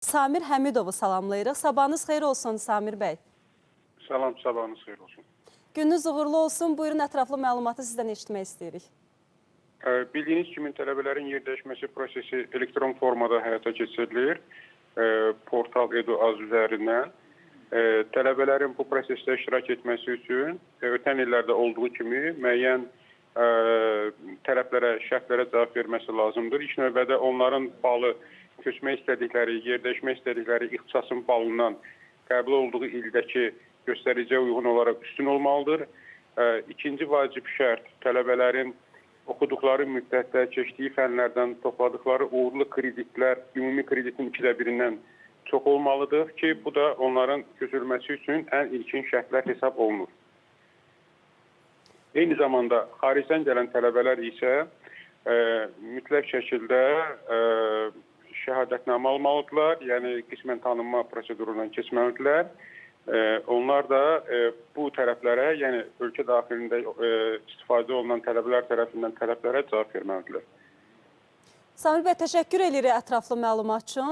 Samir Həmidovu salamlayırıq. Sabahınız xeyir olsun Samir bəy. Salam, sabahınız xeyir olsun. Gününüz uğurlu olsun. Buyurun, ətraflı məlumatı sizdən eşitmək istəyirik. Bildiyiniz kimi tələbələrin yerdəşməsi prosesi elektron formada həyata keçirilir. Portal Edu.az üzərindən. Tələbələrin bu prosesdə iştirak etməsi üçün ötən illərdə olduğu kimi müəyyən tələblərə, şərtlərə cavab verməsi lazımdır. İlk növbədə onların balı köçmək istədikləri, yerdəşmək istədikləri ixtisasın balından qəbul olduğu ildəki göstəriciyə uyğun olaraq üstün olmalıdır. İkinci vacib şərt tələbələrin oxuduqları müddətdə keçdiyi fənlərdən topladıqları uğurlu kreditlər ümumi kreditin 2/1-dən çox olmalıdır ki, bu da onların köçürülməsi üçün ən ilkin şərtlər hesab olunur. Eyni zamanda xaricdən gələn tələbələr isə mütləq şəkildə şəhadətnamə almalıdırlar, yəni qismən tanınma prosedurundan keçməlidirlər. Onlar da bu tərəflərə, yəni ölkə daxilində istifadə olunan tələbələr tərəfindən tələblərə cavab verməlidirlər. Samir bəy, təşəkkür edirik ətraflı məlumat üçün.